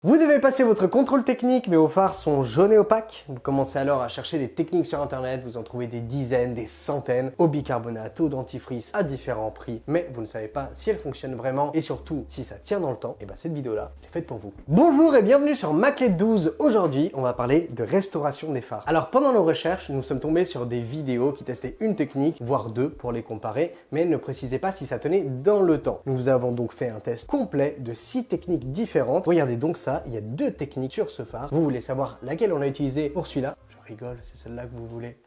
Vous devez passer votre contrôle technique, mais vos phares sont jaunes et opaques. Vous commencez alors à chercher des techniques sur internet, vous en trouvez des dizaines, des centaines, au bicarbonate, au dentifrice, à différents prix, mais vous ne savez pas si elles fonctionnent vraiment et surtout si ça tient dans le temps. Et bien cette vidéo-là, elle est faite pour vous. Bonjour et bienvenue sur Maclette 12. Aujourd'hui, on va parler de restauration des phares. Alors pendant nos recherches, nous sommes tombés sur des vidéos qui testaient une technique, voire deux pour les comparer, mais elles ne précisaient pas si ça tenait dans le temps. Nous avons donc fait un test complet de 6 techniques différentes. Regardez donc ça. Il y a 2 techniques sur ce phare. Vous voulez savoir laquelle on a utilisé pour celui-là? Je rigole, c'est celle-là que vous voulez.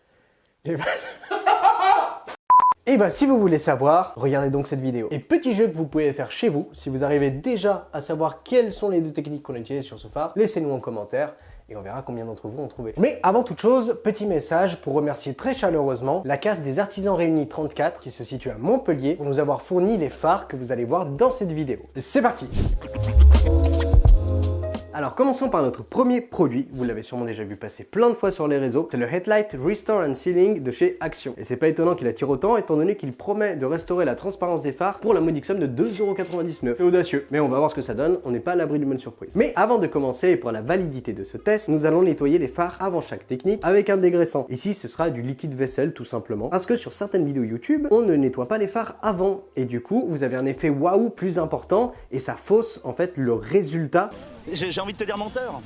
Et bah si vous voulez savoir, regardez donc cette vidéo. Et petit jeu que vous pouvez faire chez vous, si vous arrivez déjà à savoir quelles sont les 2 techniques qu'on a utilisées sur ce phare, laissez-nous en commentaire et on verra combien d'entre vous ont trouvé. Mais avant toute chose, petit message pour remercier très chaleureusement la Casse des Artisans Réunis 34 qui se situe à Montpellier pour nous avoir fourni les phares que vous allez voir dans cette vidéo. C'est parti! Alors commençons par notre premier produit, vous l'avez sûrement déjà vu passer plein de fois sur les réseaux, c'est le Headlight Restore and Sealing de chez Action. Et c'est pas étonnant qu'il attire autant étant donné qu'il promet de restaurer la transparence des phares pour la modique somme de 2,99 €. C'est audacieux, mais on va voir ce que ça donne, on n'est pas à l'abri d'une bonne surprise. Mais avant de commencer et pour la validité de ce test, nous allons nettoyer les phares avant chaque technique avec un dégraissant. Ici ce sera du liquide vaisselle tout simplement, parce que sur certaines vidéos YouTube, on ne nettoie pas les phares avant et du coup vous avez un effet waouh plus important et ça fausse en fait le résultat. J'ai envie de te dire menteur.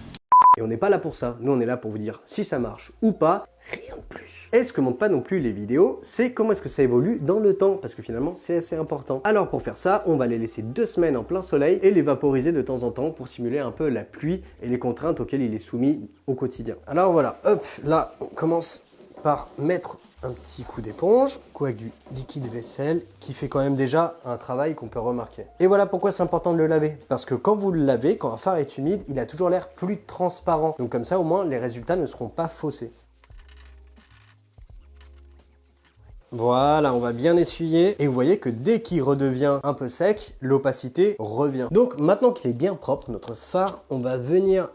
Et on n'est pas là pour ça, nous on est là pour vous dire si ça marche ou pas, rien de plus. Et ce que montrent pas non plus les vidéos, c'est comment est-ce que ça évolue dans le temps, parce que finalement c'est assez important. Alors pour faire ça, on va les laisser 2 semaines en plein soleil et les vaporiser de temps en temps pour simuler un peu la pluie et les contraintes auxquelles il est soumis au quotidien. Alors voilà, hop, là on commence par mettre un petit coup d'éponge, avec du liquide vaisselle qui fait quand même déjà un travail qu'on peut remarquer. Et voilà pourquoi c'est important de le laver. Parce que quand vous le lavez, quand un phare est humide, il a toujours l'air plus transparent. Donc comme ça au moins les résultats ne seront pas faussés. Voilà, on va bien essuyer et vous voyez que dès qu'il redevient un peu sec, l'opacité revient. Donc maintenant qu'il est bien propre, notre phare, on va venir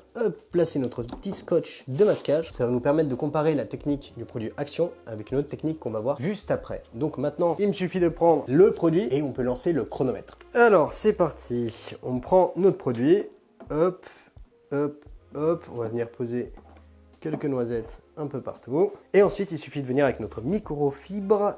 placer notre petit scotch de masquage. Ça va nous permettre de comparer la technique du produit Action avec une autre technique qu'on va voir juste après. Donc maintenant, il me suffit de prendre le produit et on peut lancer le chronomètre. Alors c'est parti, on prend notre produit, hop, hop, hop, on va venir poser quelques noisettes un peu partout. Et ensuite, il suffit de venir avec notre microfibre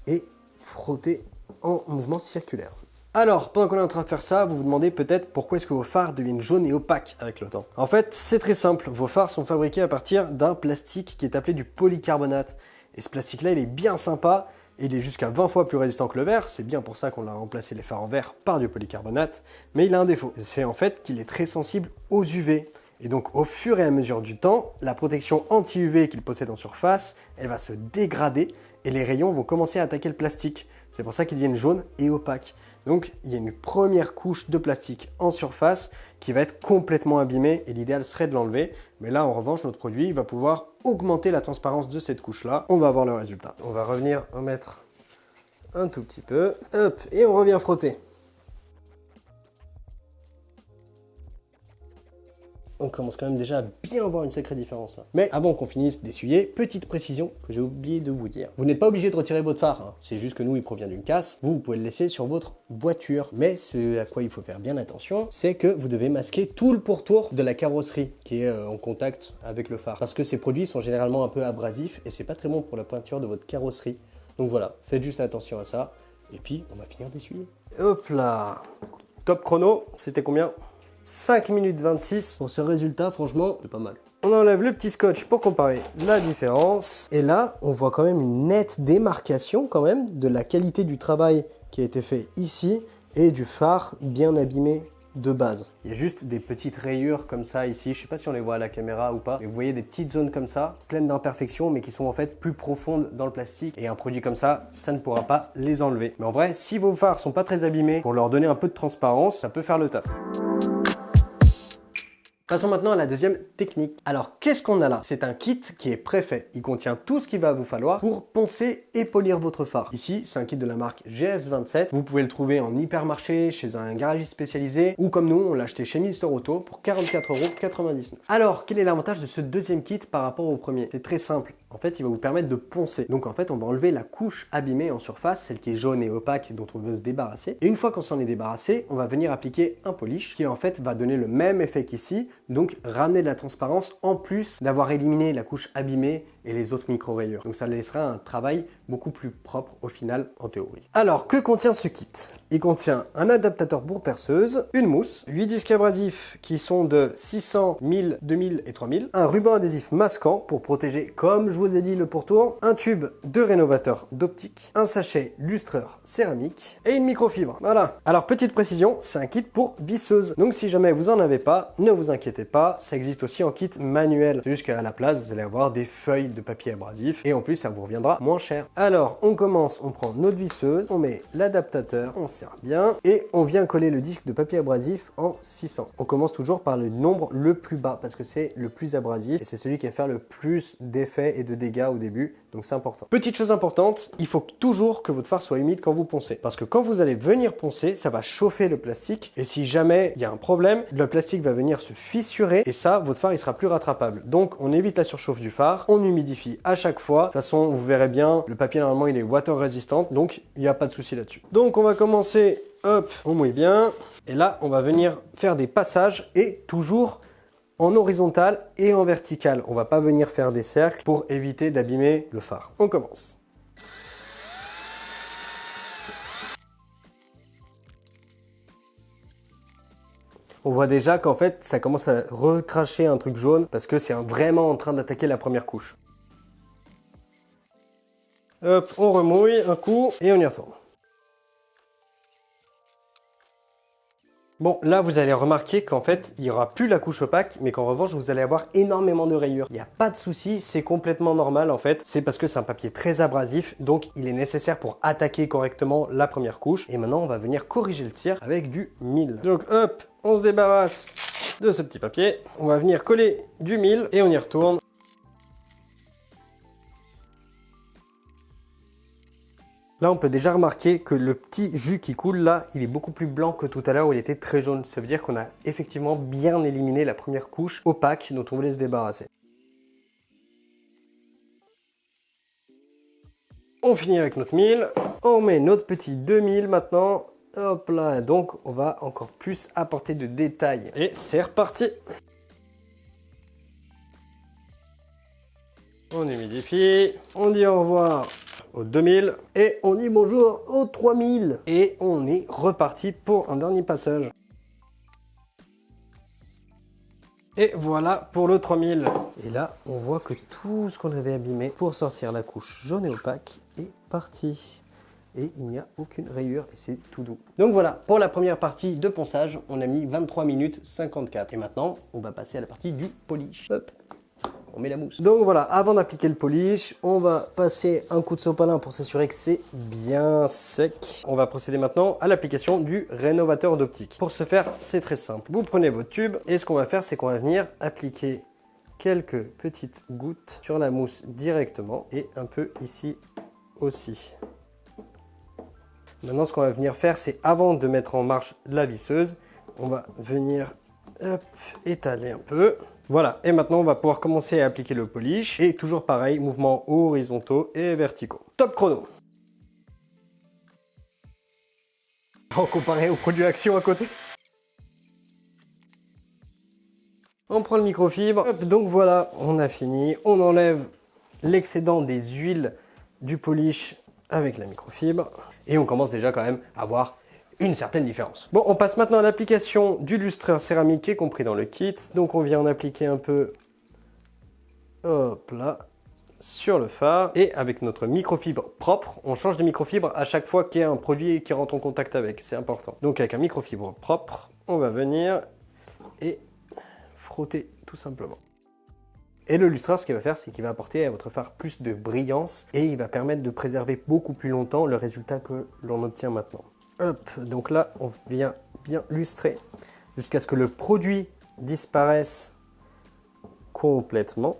et frotter en mouvement circulaire. Alors, pendant qu'on est en train de faire ça, vous vous demandez peut-être pourquoi est-ce que vos phares deviennent jaunes et opaques avec le temps. En fait, c'est très simple. Vos phares sont fabriqués à partir d'un plastique qui est appelé du polycarbonate. Et ce plastique-là, il est bien sympa. Il est jusqu'à 20 fois plus résistant que le verre. C'est bien pour ça qu'on a remplacé les phares en verre par du polycarbonate. Mais il a un défaut. C'est en fait qu'il est très sensible aux UV. Et donc au fur et à mesure du temps, la protection anti-UV qu'il possède en surface, elle va se dégrader et les rayons vont commencer à attaquer le plastique. C'est pour ça qu'ils deviennent jaunes et opaques. Donc il y a une première couche de plastique en surface qui va être complètement abîmée et l'idéal serait de l'enlever. Mais là en revanche, notre produit va pouvoir augmenter la transparence de cette couche-là. On va avoir le résultat. On va revenir en mettre un tout petit peu. Hop, et on revient frotter. On commence quand même déjà à bien voir une sacrée différence là. Mais avant qu'on finisse d'essuyer, petite précision que j'ai oublié de vous dire. Vous n'êtes pas obligé de retirer votre phare, hein. C'est juste que nous, il provient d'une casse. Vous pouvez le laisser sur votre voiture. Mais ce à quoi il faut faire bien attention, c'est que vous devez masquer tout le pourtour de la carrosserie qui est en contact avec le phare. Parce que ces produits sont généralement un peu abrasifs et c'est pas très bon pour la peinture de votre carrosserie. Donc voilà, faites juste attention à ça. Et puis, on va finir d'essuyer. Hop là. Top chrono, c'était combien ? 5 minutes 26 pour ce résultat, franchement, c'est pas mal. On enlève le petit scotch pour comparer la différence. Et là, on voit quand même une nette démarcation quand même de la qualité du travail qui a été fait ici et du phare bien abîmé de base. Il y a juste des petites rayures comme ça ici. Je sais pas si on les voit à la caméra ou pas. Mais vous voyez des petites zones comme ça, pleines d'imperfections, mais qui sont en fait plus profondes dans le plastique. Et un produit comme ça ne pourra pas les enlever. Mais en vrai, si vos phares sont pas très abîmés, pour leur donner un peu de transparence, ça peut faire le taf. Passons maintenant à la deuxième technique. Alors, qu'est-ce qu'on a là? C'est un kit qui est préfet. Il contient tout ce qu'il va vous falloir pour poncer et polir votre phare. Ici, c'est un kit de la marque GS27. Vous pouvez le trouver en hypermarché, chez un garagiste spécialisé, ou comme nous, on l'a acheté chez Mister Auto pour 44,99 €. Alors, quel est l'avantage de ce deuxième kit par rapport au premier? C'est très simple. En fait, il va vous permettre de poncer. Donc en fait, on va enlever la couche abîmée en surface, celle qui est jaune et opaque dont on veut se débarrasser. Et une fois qu'on s'en est débarrassé, on va venir appliquer un polish qui en fait va donner le même effet qu'ici, donc ramener de la transparence en plus d'avoir éliminé la couche abîmée et les autres micro-rayures. Donc ça laissera un travail beaucoup plus propre au final en théorie. Alors, que contient ce kit? Il contient un adaptateur pour perceuse, une mousse, 8 disques abrasifs qui sont de 600, 1000, 2000 et 3000, un ruban adhésif masquant pour protéger, comme je vous ai dit, le pourtour, un tube de rénovateur d'optique, un sachet lustreur céramique et une microfibre. Voilà. Alors, petite précision, c'est un kit pour visseuse. Donc si jamais vous en avez pas, ne vous inquiétez pas, ça existe aussi en kit manuel. C'est juste qu'à la place, vous allez avoir des feuilles de papier abrasif et en plus, ça vous reviendra moins cher. Alors, on commence, on prend notre visseuse, on met l'adaptateur, on serre bien et on vient coller le disque de papier abrasif en 600. On commence toujours par le nombre le plus bas parce que c'est le plus abrasif et c'est celui qui va faire le plus d'effets et de dégâts au début, donc c'est important. Petite chose importante, il faut toujours que votre phare soit humide quand vous poncez parce que quand vous allez venir poncer, ça va chauffer le plastique et si jamais il y a un problème, le plastique va venir se fissurer et ça, votre phare il sera plus rattrapable. Donc on évite la surchauffe du phare, on humidifie à chaque fois. De toute façon, vous verrez bien, le papier normalement il est water résistant, donc il n'y a pas de souci là-dessus. Donc on va commencer, hop, on mouille bien et là on va venir faire des passages et toujours en horizontal et en vertical. On va pas venir faire des cercles pour éviter d'abîmer le phare. On commence. On voit déjà qu'en fait, ça commence à recracher un truc jaune parce que c'est vraiment en train d'attaquer la première couche. Hop, on remouille un coup et on y retourne. Bon, là, vous allez remarquer qu'en fait, il n'y aura plus la couche opaque, mais qu'en revanche, vous allez avoir énormément de rayures. Il n'y a pas de souci, c'est complètement normal en fait. C'est parce que c'est un papier très abrasif, donc il est nécessaire pour attaquer correctement la première couche. Et maintenant, on va venir corriger le tir avec du 1000. Donc hop, on se débarrasse de ce petit papier. On va venir coller du 1000 et on y retourne. Là, on peut déjà remarquer que le petit jus qui coule là, il est beaucoup plus blanc que tout à l'heure où il était très jaune. Ça veut dire qu'on a effectivement bien éliminé la première couche opaque dont on voulait se débarrasser. On finit avec notre 1000. On met notre petit 2000 maintenant. Hop là, donc on va encore plus apporter de détails. Et c'est reparti. On humidifie, on dit au revoir aux 2000 et on dit bonjour aux 3000 et on est reparti pour un dernier passage. Et voilà pour le 3000. Et là, on voit que tout ce qu'on avait abîmé pour sortir la couche jaune et opaque est parti. Et il n'y a aucune rayure et c'est tout doux. Donc voilà, pour la première partie de ponçage, on a mis 23 minutes 54. Et maintenant, on va passer à la partie du polish. Hop, on met la mousse. Donc voilà, avant d'appliquer le polish, on va passer un coup de sopalin pour s'assurer que c'est bien sec. On va procéder maintenant à l'application du rénovateur d'optique. Pour ce faire, c'est très simple. Vous prenez votre tube et ce qu'on va faire, c'est qu'on va venir appliquer quelques petites gouttes sur la mousse directement et un peu ici aussi. Maintenant, ce qu'on va venir faire, c'est avant de mettre en marche la visseuse, on va venir hop, étaler un peu. Voilà, et maintenant, on va pouvoir commencer à appliquer le polish. Et toujours pareil, mouvements horizontaux et verticaux. Top chrono. En comparé au produit Action à côté. On prend le microfibre. Hop, donc voilà, on a fini. On enlève l'excédent des huiles du polish avec la microfibre. Et on commence déjà quand même à voir une certaine différence. Bon, on passe maintenant à l'application du lustreur céramique qui est compris dans le kit. Donc on vient en appliquer un peu, hop là, sur le phare. Et avec notre microfibre propre, on change de microfibre à chaque fois qu'il y a un produit qui rentre en contact avec, c'est important. Donc avec un microfibre propre, on va venir et frotter tout simplement. Et le lustreur, ce qu'il va faire, c'est qu'il va apporter à votre phare plus de brillance et il va permettre de préserver beaucoup plus longtemps le résultat que l'on obtient maintenant. Hop, donc là, on vient bien lustrer jusqu'à ce que le produit disparaissent complètement,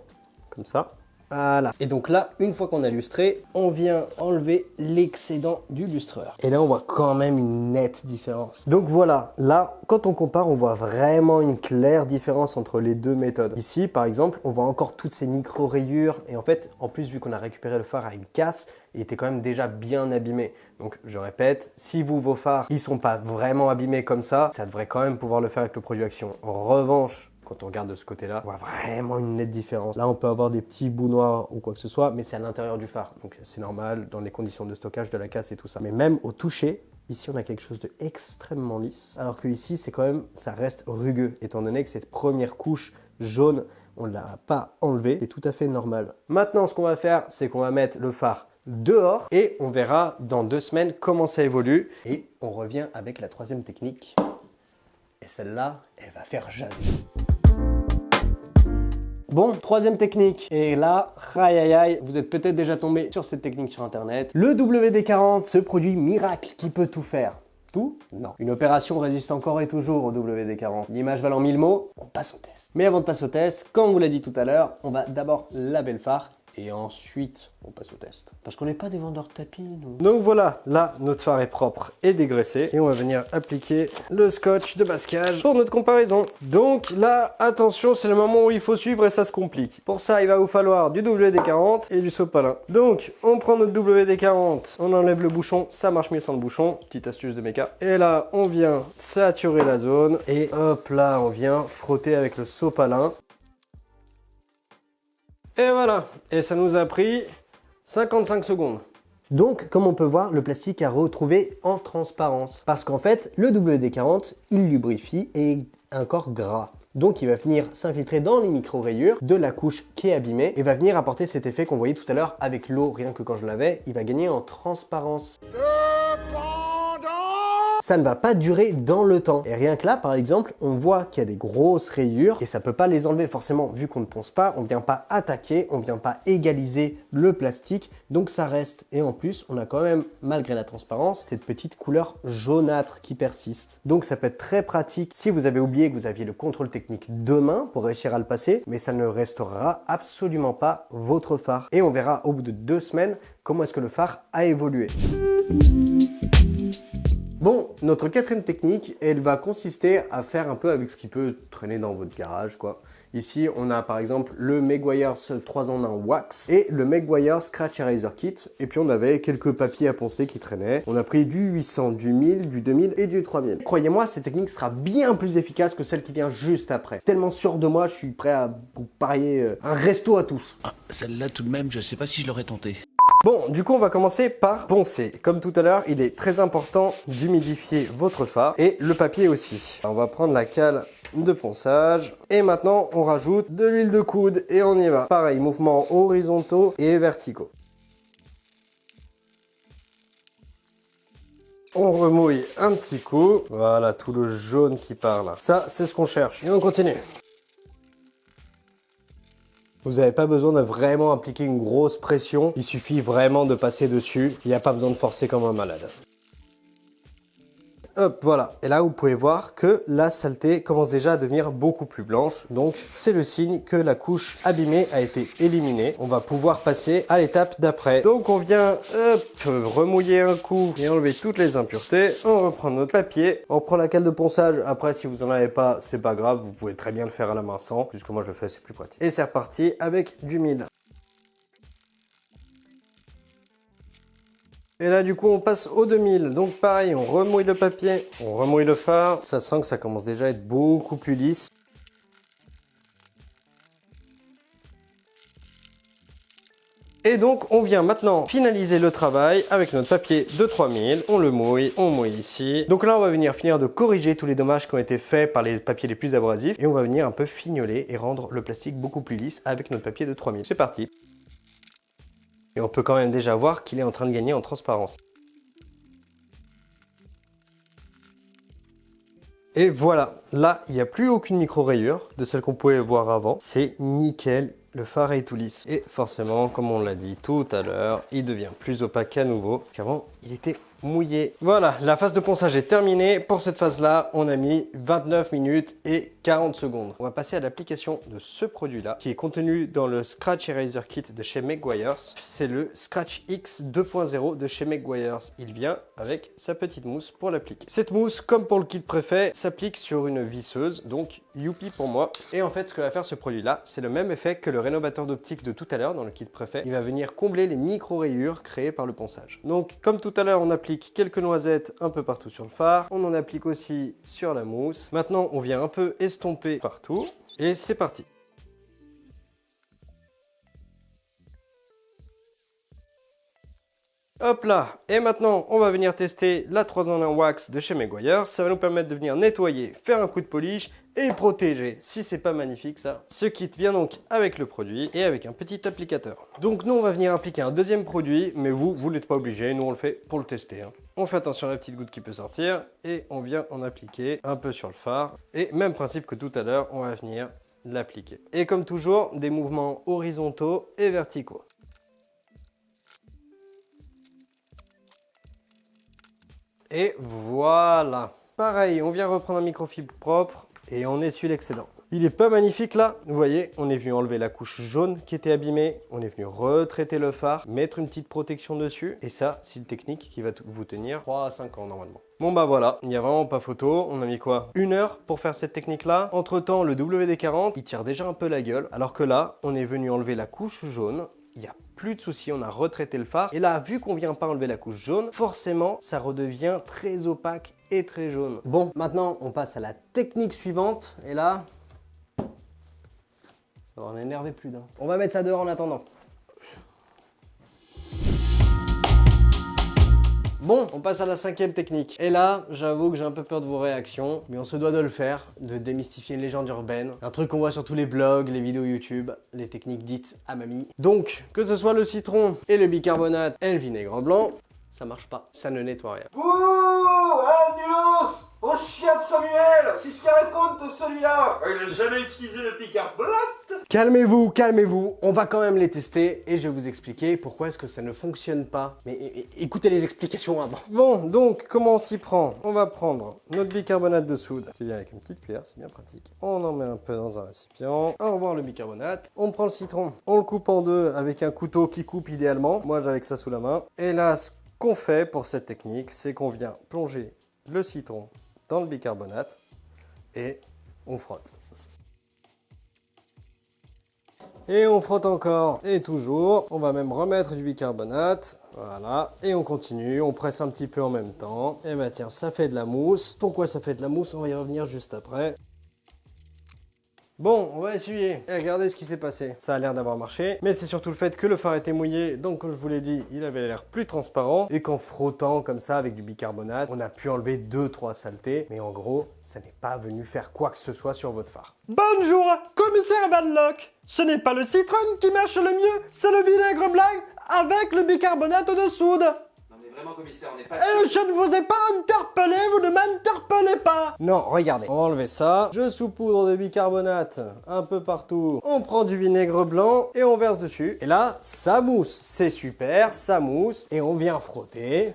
comme ça. Voilà. Et donc là, une fois qu'on a lustré, on vient enlever l'excédent du lustreur. Et là, on voit quand même une nette différence. Donc voilà, là, quand on compare, on voit vraiment une claire différence entre les deux méthodes. Ici, par exemple, on voit encore toutes ces micro-rayures. Et en fait, en plus, vu qu'on a récupéré le phare à une casse, il était quand même déjà bien abîmé. Donc, je répète, si vos phares, ils sont pas vraiment abîmés comme ça devrait quand même pouvoir le faire avec le produit Action. En revanche, quand on regarde de ce côté-là, on voit vraiment une nette différence. Là, on peut avoir des petits bouts noirs ou quoi que ce soit, mais c'est à l'intérieur du phare. Donc, c'est normal dans les conditions de stockage de la casse et tout ça. Mais même au toucher, ici, on a quelque chose d'extrêmement lisse. Alors que ici, c'est quand même, ça reste rugueux, étant donné que cette première couche jaune, on ne l'a pas enlevée. C'est tout à fait normal. Maintenant, ce qu'on va faire, c'est qu'on va mettre le phare dehors et on verra dans 2 semaines comment ça évolue. Et on revient avec la troisième technique. Et celle-là, elle va faire jaser. Bon, troisième technique. Et là, aïe aïe aïe, vous êtes peut-être déjà tombé sur cette technique sur internet. Le WD-40, ce produit miracle qui peut tout faire. Tout? Non. Une opération résiste encore et toujours au WD-40. L'image valant 1000 mots, on passe au test. Mais avant de passer au test, comme on vous l'a dit tout à l'heure, on va d'abord laver le phare et ensuite on passe au test. Parce qu'on n'est pas des vendeurs de tapis, nous. Donc voilà, là, notre phare est propre et dégraissé. Et on va venir appliquer le scotch de masquage pour notre comparaison. Donc là, attention, c'est le moment où il faut suivre et ça se complique. Pour ça, il va vous falloir du WD-40 et du sopalin. Donc, on prend notre WD-40, on enlève le bouchon, ça marche mieux sans le bouchon. Petite astuce de méca. Et là, on vient saturer la zone. Et hop là, on vient frotter avec le sopalin. Et voilà, et ça nous a pris 55 secondes. Donc, comme on peut voir, le plastique a retrouvé en transparence. Parce qu'en fait, le WD-40, il lubrifie et est encore gras. Donc, il va venir s'infiltrer dans les micro-rayures de la couche qui est abîmée et va venir apporter cet effet qu'on voyait tout à l'heure avec l'eau. Rien que quand je lavais, il va gagner en transparence. Ça ne va pas durer dans le temps. Et rien que là, par exemple, on voit qu'il y a des grosses rayures et ça peut pas les enlever. Forcément, vu qu'on ne ponce pas, on vient pas attaquer, on vient pas égaliser le plastique, donc ça reste. Et en plus, on a quand même, malgré la transparence, cette petite couleur jaunâtre qui persiste. Donc ça peut être très pratique si vous avez oublié que vous aviez le contrôle technique demain pour réussir à le passer, mais ça ne restaurera absolument pas votre phare. Et on verra au bout de 2 semaines comment est-ce que le phare a évolué. Bon, notre quatrième technique, elle va consister à faire un peu avec ce qui peut traîner dans votre garage, quoi. Ici, on a par exemple le Meguiar's 3 en 1 Wax et le Meguiar's Scratch Eraser Kit. Et puis on avait quelques papiers à poncer qui traînaient. On a pris du 800, du 1000, du 2000 et du 3000. Croyez-moi, cette technique sera bien plus efficace que celle qui vient juste après. Tellement sûr de moi, je suis prêt à vous parier un resto à tous. Ah, celle-là tout de même, je sais pas si je l'aurais tenté. Bon, du coup, on va commencer par poncer. Comme tout à l'heure, il est très important d'humidifier votre phare et le papier aussi. On va prendre la cale de ponçage et maintenant, on rajoute de l'huile de coude et on y va. Pareil, mouvements horizontaux et verticaux. On remouille un petit coup. Voilà, tout le jaune qui part là. Ça, c'est ce qu'on cherche. Et on continue. Vous n'avez pas besoin de vraiment appliquer une grosse pression. Il suffit vraiment de passer dessus. Il n'y a pas besoin de forcer comme un malade. Hop, voilà. Et là, vous pouvez voir que la saleté commence déjà à devenir beaucoup plus blanche. Donc, c'est le signe que la couche abîmée a été éliminée. On va pouvoir passer à l'étape d'après. Donc, on vient remouiller un coup et enlever toutes les impuretés. On reprend notre papier. On prend la cale de ponçage. Après, si vous n'en avez pas, c'est pas grave. Vous pouvez très bien le faire à la main sans. Puisque moi, je le fais, c'est plus pratique. Et c'est reparti avec du 1000. Et là, du coup, on passe au 2000. Donc, pareil, on remouille le papier, on remouille le phare. Ça sent que ça commence déjà à être beaucoup plus lisse. Et donc, on vient maintenant finaliser le travail avec notre papier de 3000. On le mouille, on mouille ici. Donc là, on va venir finir de corriger tous les dommages qui ont été faits par les papiers les plus abrasifs. Et on va venir un peu fignoler et rendre le plastique beaucoup plus lisse avec notre papier de 3000. C'est parti. Et on peut quand même déjà voir qu'il est en train de gagner en transparence. Et voilà, là, il n'y a plus aucune micro-rayure de celle qu'on pouvait voir avant. C'est nickel, le phare est tout lisse. Et forcément, comme on l'a dit tout à l'heure, il devient plus opaque à nouveau qu'avant il était mouillé. Voilà, la phase de ponçage est terminée. Pour cette phase-là, on a mis 29 minutes et 40 secondes. On va passer à l'application de ce produit-là, qui est contenu dans le Scratch Eraser Kit de chez Meguiar's. C'est le Scratch X 2.0 de chez Meguiar's. Il vient avec sa petite mousse pour l'appliquer. Cette mousse, comme pour le kit préfet, s'applique sur une visseuse, donc youpi pour moi. Et en fait, ce que va faire ce produit-là, c'est le même effet que le rénovateur d'optique de tout à l'heure dans le kit préfet. Il va venir combler les micro-rayures créées par le ponçage. Donc, comme tout à l'heure, on applique quelques noisettes un peu partout sur le phare. On en applique aussi sur la mousse. Maintenant, on vient un peu estomper partout. Et c'est parti. Hop là, et maintenant on va venir tester la 3 en 1 wax de chez Meguiar's. Ça va nous permettre de venir nettoyer, faire un coup de polish et protéger, si c'est pas magnifique ça. Ce kit vient donc avec le produit et avec un petit applicateur. Donc nous on va venir appliquer un deuxième produit, mais vous n'êtes pas obligé, nous on le fait pour le tester. On fait attention à la petite goutte qui peut sortir et on vient en appliquer un peu sur le phare. Et même principe que tout à l'heure, on va venir l'appliquer. Et comme toujours, des mouvements horizontaux et verticaux. Et voilà. Pareil, on vient reprendre un microfibre propre et on essuie l'excédent. Il est pas magnifique là, vous voyez, on est venu enlever la couche jaune qui était abîmée, on est venu retraiter le phare, mettre une petite protection dessus, et ça, c'est une technique qui va vous tenir 3 à 5 ans normalement. Bon bah voilà, il n'y a vraiment pas photo, on a mis quoi? 1 heure pour faire cette technique là. Entre temps, le WD-40, il tire déjà un peu la gueule, alors que là, on est venu enlever la couche jaune. Il n'y a plus de soucis, on a retraité le phare. Et là, vu qu'on vient pas enlever la couche jaune, forcément, ça redevient très opaque et très jaune. Bon, maintenant, on passe à la technique suivante. Et là, ça va en énerver plus d'un. On va mettre ça dehors en attendant. Bon, on passe à la 5e technique. Et là, j'avoue que j'ai un peu peur de vos réactions, mais on se doit de le faire, de démystifier une légende urbaine. Un truc qu'on voit sur tous les blogs, les vidéos YouTube, les techniques dites à mamie. Donc, que ce soit le citron et le bicarbonate et le vinaigre blanc, ça marche pas, ça ne nettoie rien. Ouh, nulos, au chien de Samuel, qu'est-ce qu'il raconte celui-là? Il n'a jamais utilisé le bicarbonate. Calmez-vous, calmez-vous, on va quand même les tester et je vais vous expliquer pourquoi est-ce que ça ne fonctionne pas. Mais écoutez les explications avant. Bon, donc comment on s'y prend? On va prendre notre bicarbonate de soude qui vient avec une petite cuillère, c'est bien pratique. On en met un peu dans un récipient. Au revoir le bicarbonate. On prend le citron, on le coupe en deux avec un couteau qui coupe idéalement. Moi j'avais que ça sous la main. Et là, ce qu'on fait pour cette technique, c'est qu'on vient plonger le citron dans le bicarbonate et on frotte. Et on frotte encore et toujours. On va même remettre du bicarbonate. Voilà. Et on continue. On presse un petit peu en même temps. Et bah tiens, ça fait de la mousse. Pourquoi ça fait de la mousse? On va y revenir juste après. Bon, on va essuyer. Et regardez ce qui s'est passé. Ça a l'air d'avoir marché. Mais c'est surtout le fait que le phare était mouillé. Donc, comme je vous l'ai dit, il avait l'air plus transparent. Et qu'en frottant comme ça avec du bicarbonate, on a pu enlever 2-3 saletés. Mais en gros, ça n'est pas venu faire quoi que ce soit sur votre phare. Bonjour, commissaire Van Lock. Ce n'est pas le citron qui marche le mieux, c'est le vinaigre blanc avec le bicarbonate de soude. Non mais vraiment commissaire, on n'est pas Et je ne vous ai pas interpellé, vous ne m'interpellez pas. Non, regardez. On va enlever ça. Je saupoudre de bicarbonate un peu partout. On prend du vinaigre blanc et on verse dessus. Et là, ça mousse. C'est super, ça mousse. Et on vient frotter.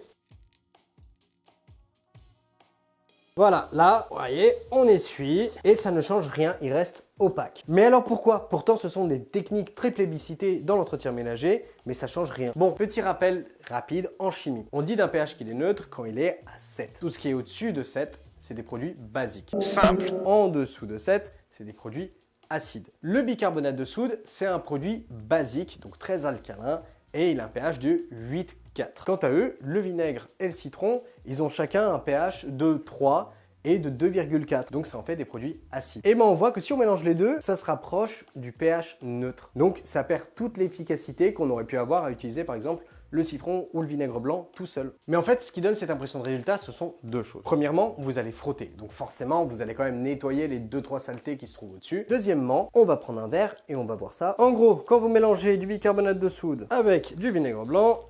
Voilà, là, vous voyez, on essuie et ça ne change rien, il reste opaque. Mais alors pourquoi? Pourtant, ce sont des techniques très plébiscitées dans l'entretien ménager, mais ça change rien. Bon, petit rappel rapide en chimie. On dit d'un pH qu'il est neutre quand il est à 7. Tout ce qui est au-dessus de 7, c'est des produits basiques. Simple. En dessous de 7, c'est des produits acides. Le bicarbonate de soude, c'est un produit basique, donc très alcalin, et il a un pH de 8,4. Quant à eux, le vinaigre et le citron, ils ont chacun un pH de 3 et de 2,4. Donc ça en fait des produits acides. Et ben on voit que si on mélange les deux, ça se rapproche du pH neutre. Donc ça perd toute l'efficacité qu'on aurait pu avoir à utiliser par exemple le citron ou le vinaigre blanc tout seul. Mais en fait, ce qui donne cette impression de résultat, ce sont deux choses. Premièrement, vous allez frotter. Donc forcément, vous allez quand même nettoyer les 2-3 saletés qui se trouvent au-dessus. Deuxièmement, on va prendre un verre et on va voir ça. En gros, quand vous mélangez du bicarbonate de soude avec du vinaigre blanc,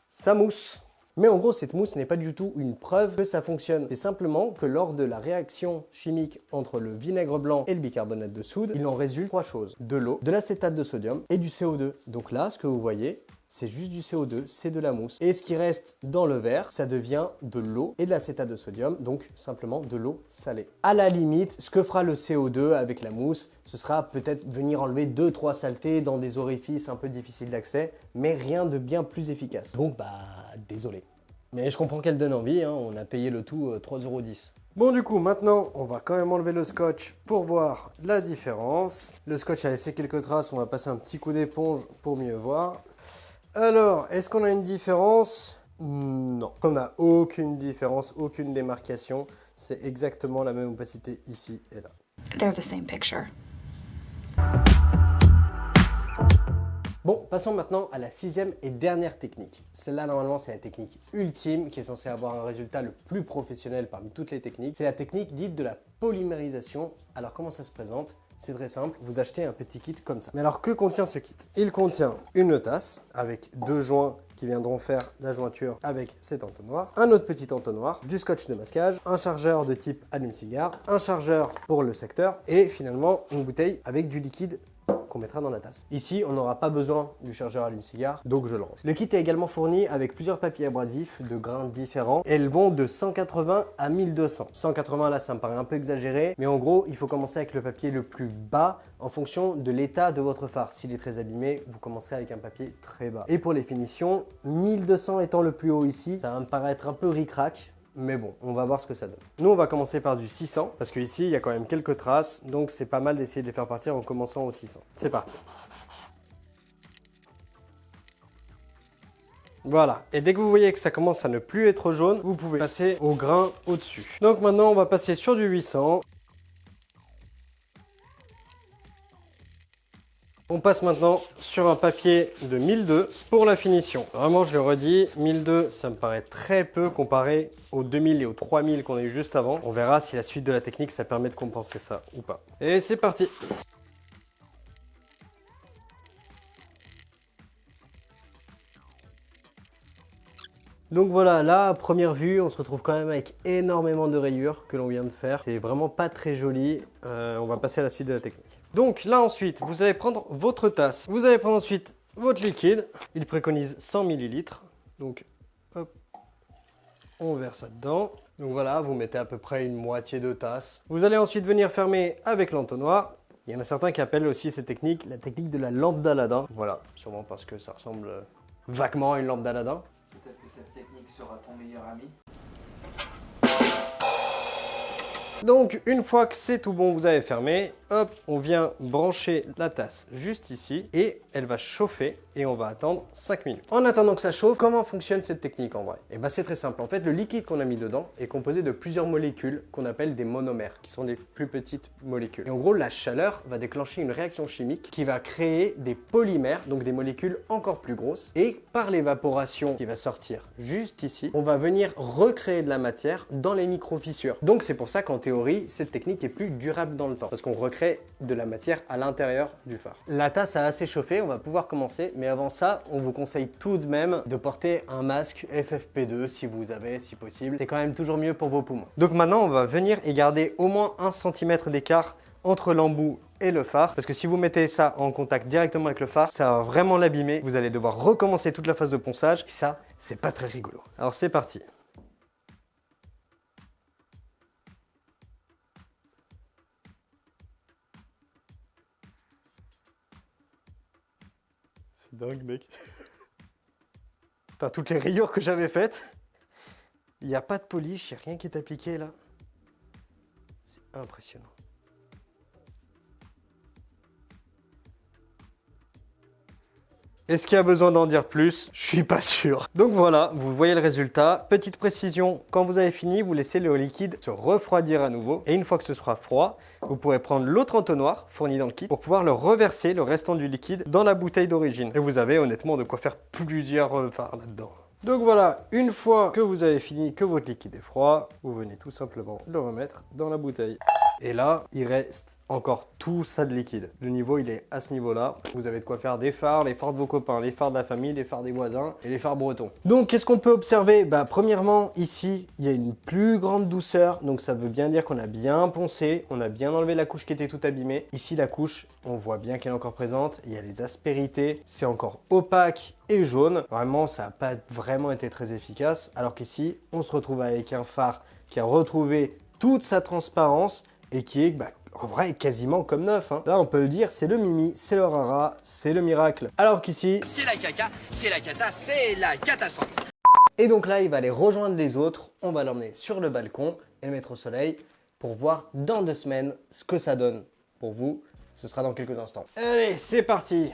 ça mousse. Mais en gros, cette mousse n'est pas du tout une preuve que ça fonctionne. C'est simplement que lors de la réaction chimique entre le vinaigre blanc et le bicarbonate de soude, il en résulte trois choses. De l'eau, de l'acétate de sodium et du CO2. Donc là, ce que vous voyez, c'est juste du CO2, c'est de la mousse. Et ce qui reste dans le verre, ça devient de l'eau et de l'acétate de sodium, donc simplement de l'eau salée. À la limite, ce que fera le CO2 avec la mousse, ce sera peut-être venir enlever 2-3 saletés dans des orifices un peu difficiles d'accès, mais rien de bien plus efficace. Donc désolé. Mais je comprends qu'elle donne envie, hein, on a payé le tout 3,10 €. Bon du coup, maintenant, on va quand même enlever le scotch pour voir la différence. Le scotch a laissé quelques traces, on va passer un petit coup d'éponge pour mieux voir. Alors, est-ce qu'on a une différence? Non, on n'a aucune différence, aucune démarcation. C'est exactement la même opacité ici et là. They're the same picture. Bon, passons maintenant à la 6e et dernière technique. Celle-là, normalement, c'est la technique ultime qui est censée avoir un résultat le plus professionnel parmi toutes les techniques. C'est la technique dite de la polymérisation. Alors, comment ça se présente? C'est très simple, vous achetez un petit kit comme ça. Mais alors, que contient ce kit? Il contient une tasse avec 2 joints qui viendront faire la jointure avec cet entonnoir, un autre petit entonnoir, du scotch de masquage, un chargeur de type allume-cigare, un chargeur pour le secteur et finalement une bouteille avec du liquide qu'on mettra dans la tasse. Ici, on n'aura pas besoin du chargeur allume-cigare, donc je le range. Le kit est également fourni avec plusieurs papiers abrasifs de grains différents. Elles vont de 180 à 1200. 180 là, ça me paraît un peu exagéré, mais en gros, il faut commencer avec le papier le plus bas en fonction de l'état de votre phare. S'il est très abîmé, vous commencerez avec un papier très bas. Et pour les finitions, 1200 étant le plus haut ici, ça va me paraître un peu ric-rac. Mais bon, on va voir ce que ça donne. Nous, on va commencer par du 600, parce qu'ici, il y a quand même quelques traces, donc c'est pas mal d'essayer de les faire partir en commençant au 600. C'est parti. Voilà, et dès que vous voyez que ça commence à ne plus être jaune, vous pouvez passer au grain au-dessus. Donc maintenant, on va passer sur du 800. On passe maintenant sur un papier de 1002 pour la finition. Vraiment, je le redis, 1002, ça me paraît très peu comparé aux 2000 et aux 3000 qu'on a eu juste avant. On verra si la suite de la technique, ça permet de compenser ça ou pas. Et c'est parti! Donc voilà, là, à première vue, on se retrouve quand même avec énormément de rayures que l'on vient de faire. C'est vraiment pas très joli. On va passer à la suite de la technique. Donc là ensuite, vous allez prendre votre tasse. Vous allez prendre ensuite votre liquide. Il préconise 100 ml. Donc hop, on verse ça dedans. Donc voilà, vous mettez à peu près une moitié de tasse. Vous allez ensuite venir fermer avec l'entonnoir. Il y en a certains qui appellent aussi cette technique la technique de la lampe d'Aladin. Voilà, sûrement parce que ça ressemble vaguement à une lampe d'Aladin. Peut-être que cette technique sera ton meilleur ami. Donc une fois que c'est tout bon, vous avez fermé, hop, on vient brancher la tasse juste ici et elle va chauffer et on va attendre 5 minutes. En attendant que ça chauffe, comment fonctionne cette technique en vrai? Et ben c'est très simple. En fait, le liquide qu'on a mis dedans est composé de plusieurs molécules qu'on appelle des monomères, qui sont des plus petites molécules. Et en gros, la chaleur va déclencher une réaction chimique qui va créer des polymères, donc des molécules encore plus grosses. Et par l'évaporation qui va sortir juste ici, on va venir recréer de la matière dans les micro-fissures. Donc c'est pour ça qu'en théorie, cette technique est plus durable dans le temps, parce qu'on recrée de la matière à l'intérieur du phare. La tasse a assez chauffé, on va pouvoir commencer. Mais avant ça, on vous conseille tout de même de porter un masque FFP2 si vous avez, si possible. C'est quand même toujours mieux pour vos poumons. Donc maintenant, on va venir et garder au moins 1 cm d'écart entre l'embout et le phare. Parce que si vous mettez ça en contact directement avec le phare, ça va vraiment l'abîmer. Vous allez devoir recommencer toute la phase de ponçage. Et ça, c'est pas très rigolo. Alors c'est parti. Dingue mec. Putain, toutes les rayures que j'avais faites. Il n'y a pas de polish, il n'y a rien qui est appliqué là. C'est impressionnant. Est-ce qu'il y a besoin d'en dire plus? Je suis pas sûr. Donc voilà, vous voyez le résultat. Petite précision, quand vous avez fini, vous laissez le liquide se refroidir à nouveau. Et une fois que ce sera froid, vous pourrez prendre l'autre entonnoir fourni dans le kit pour pouvoir le reverser, le restant du liquide, dans la bouteille d'origine. Et vous avez honnêtement de quoi faire plusieurs phares là-dedans. Donc voilà, une fois que vous avez fini, que votre liquide est froid, vous venez tout simplement le remettre dans la bouteille. Et là, il reste encore tout ça de liquide. Le niveau, il est à ce niveau-là. Vous avez de quoi faire des phares, les phares de vos copains, les phares de la famille, les phares des voisins et les phares bretons. Donc, qu'est-ce qu'on peut observer? Premièrement, ici, il y a une plus grande douceur. Donc, ça veut bien dire qu'on a bien poncé, on a bien enlevé la couche qui était toute abîmée. Ici, la couche, on voit bien qu'elle est encore présente. Il y a les aspérités, c'est encore opaque et jaune. Vraiment, ça n'a pas vraiment été très efficace. Alors qu'ici, on se retrouve avec un phare qui a retrouvé toute sa transparence et qui est en vrai quasiment comme neuf. Là, on peut le dire, c'est le mimi, c'est le rara, c'est le miracle. Alors qu'ici, c'est la caca, c'est la cata, c'est la catastrophe. Et donc là, il va aller rejoindre les autres. On va l'emmener sur le balcon et le mettre au soleil pour voir dans 2 semaines ce que ça donne pour vous. Ce sera dans quelques instants. Allez, c'est parti!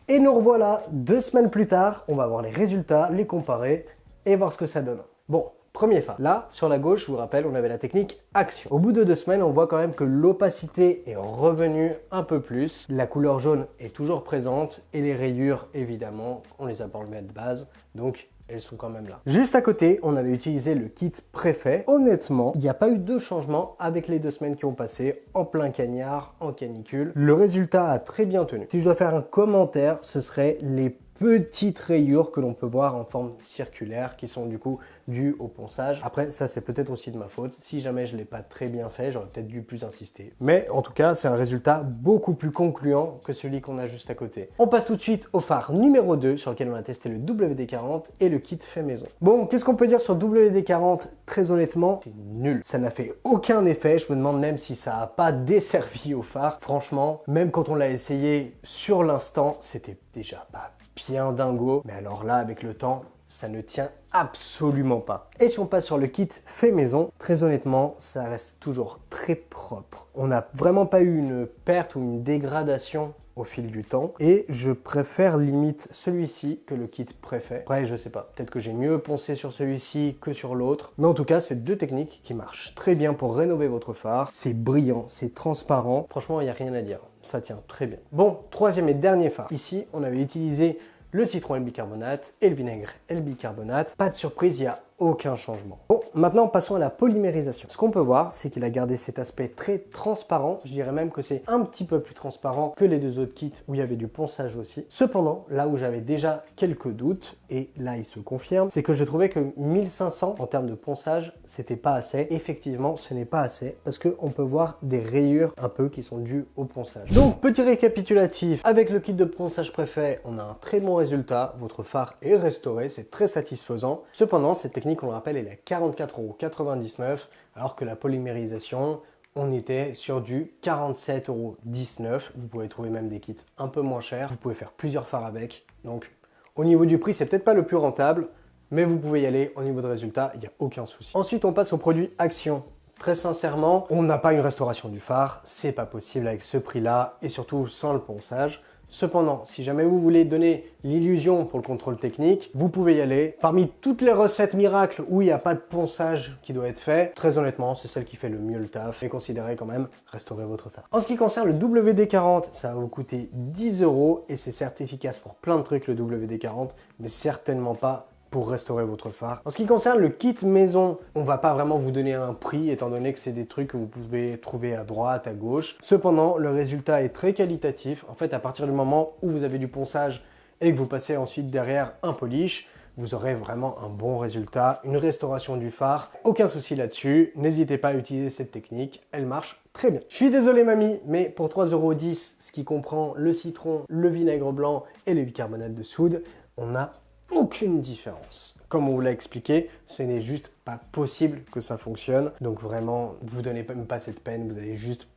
Et nous revoilà 2 semaines plus tard. On va voir les résultats, les comparer et voir ce que ça donne. Bon, premier phare. Là, sur la gauche, je vous rappelle, on avait la technique action. Au bout de 2 semaines, on voit quand même que l'opacité est revenue un peu plus. La couleur jaune est toujours présente et les rayures, évidemment, on les a pas enlevées de base. Donc, elles sont quand même là. Juste à côté, on avait utilisé le kit préfet. Honnêtement, il n'y a pas eu de changement avec les 2 semaines qui ont passé en plein cagnard, en canicule. Le résultat a très bien tenu. Si je dois faire un commentaire, ce serait les petites rayures que l'on peut voir en forme circulaire qui sont du coup dues au ponçage. Après, ça c'est peut-être aussi de ma faute. Si jamais je ne l'ai pas très bien fait, j'aurais peut-être dû plus insister. Mais en tout cas, c'est un résultat beaucoup plus concluant que celui qu'on a juste à côté. On passe tout de suite au phare numéro 2 sur lequel on a testé le WD-40 et le kit fait maison. Bon, qu'est-ce qu'on peut dire sur WD-40? Très honnêtement, c'est nul. Ça n'a fait aucun effet. Je me demande même si ça n'a pas desservi au phare. Franchement, même quand on l'a essayé sur l'instant, c'était déjà pas bien dingo, mais alors là, avec le temps, ça ne tient absolument pas. Et si on passe sur le kit fait maison, très honnêtement, ça reste toujours très propre. On n'a vraiment pas eu une perte ou une dégradation au fil du temps et je préfère limite celui-ci que le kit préfet. Après, je sais pas, peut-être que j'ai mieux poncé sur celui-ci que sur l'autre, mais en tout cas, c'est 2 techniques qui marchent très bien pour rénover votre phare. C'est brillant, c'est transparent. Franchement, il n'y a rien à dire. Ça tient très bien. Bon, 3e et dernier phare. Ici, on avait utilisé le citron et le bicarbonate et le vinaigre et le bicarbonate. Pas de surprise, il n'y a aucun changement. Bon, maintenant passons à la polymérisation. Ce qu'on peut voir, c'est qu'il a gardé cet aspect très transparent. Je dirais même que c'est un petit peu plus transparent que les 2 autres kits où il y avait du ponçage aussi. Cependant, là où j'avais déjà quelques doutes, et là il se confirme, c'est que je trouvais que 1500 en termes de ponçage, c'était pas assez. Effectivement, ce n'est pas assez parce qu'on peut voir des rayures un peu qui sont dues au ponçage. Donc, petit récapitulatif, avec le kit de ponçage préfet, on a un très bon résultat. Votre phare est restauré, c'est très satisfaisant. Cependant, cette technique, on le rappelle, elle est à 44,99 €, alors que la polymérisation, on était sur du 47,19 €. Vous pouvez trouver même des kits un peu moins chers. Vous pouvez faire plusieurs phares avec. Donc, au niveau du prix, c'est peut-être pas le plus rentable, mais vous pouvez y aller. Au niveau de résultat, il n'y a aucun souci. Ensuite, on passe au produit Action. Très sincèrement, on n'a pas une restauration du phare. C'est pas possible avec ce prix-là et surtout sans le ponçage. Cependant, si jamais vous voulez donner l'illusion pour le contrôle technique, vous pouvez y aller. Parmi toutes les recettes miracles où il n'y a pas de ponçage qui doit être fait, très honnêtement, c'est celle qui fait le mieux le taf et considérez quand même restaurer votre phare. En ce qui concerne le WD-40, ça va vous coûter 10 € et c'est certes efficace pour plein de trucs le WD-40, mais certainement pas pour restaurer votre phare. En ce qui concerne le kit maison, on va pas vraiment vous donner un prix étant donné que c'est des trucs que vous pouvez trouver à droite, à gauche. Cependant, le résultat est très qualitatif. En fait, à partir du moment où vous avez du ponçage et que vous passez ensuite derrière un polish, vous aurez vraiment un bon résultat, une restauration du phare. Aucun souci là-dessus. N'hésitez pas à utiliser cette technique, elle marche très bien. Je suis désolé mamie, mais pour 3,10 €, ce qui comprend le citron, le vinaigre blanc et le bicarbonate de soude, on a aucune différence. Comme on vous l'a expliqué, ce n'est juste pas possible que ça fonctionne. Donc vraiment, vous donnez même pas cette peine, vous allez juste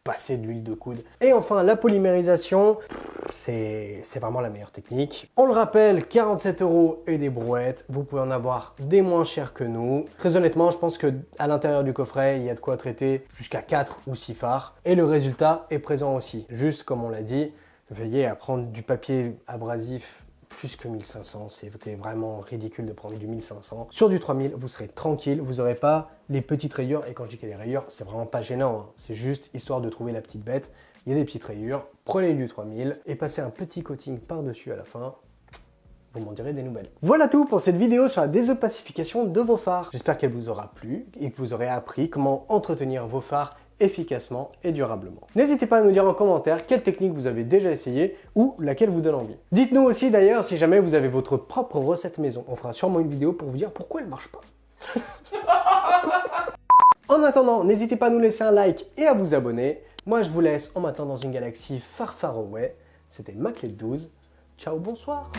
passer de l'huile de coude. Et enfin, la polymérisation, c'est vraiment la meilleure technique. On le rappelle, 47 € et des brouettes. Vous pouvez en avoir des moins chers que nous. Très honnêtement, je pense que à l'intérieur du coffret, il y a de quoi traiter jusqu'à 4 ou 6 phares. Et le résultat est présent aussi. Juste comme on l'a dit, veillez à prendre du papier abrasif plus que 1500, c'est vraiment ridicule de prendre du 1500. Sur du 3000, vous serez tranquille, vous n'aurez pas les petites rayures. Et quand je dis qu'il y a des rayures, c'est vraiment pas gênant, hein. C'est juste histoire de trouver la petite bête. Il y a des petites rayures, prenez du 3000 et passez un petit coating par-dessus à la fin. vous m'en direz des nouvelles. Voilà tout pour cette vidéo sur la désopacification de vos phares. J'espère qu'elle vous aura plu et que vous aurez appris comment entretenir vos phares efficacement et durablement. N'hésitez pas à nous dire en commentaire quelle technique vous avez déjà essayé ou laquelle vous donne envie. Dites-nous aussi d'ailleurs si jamais vous avez votre propre recette maison. On fera sûrement une vidéo pour vous dire pourquoi elle marche pas. En attendant, n'hésitez pas à nous laisser un like et à vous abonner. Moi je vous laisse en m'attendant dans une galaxie far far away. C'était Maclet12. Ciao, bonsoir.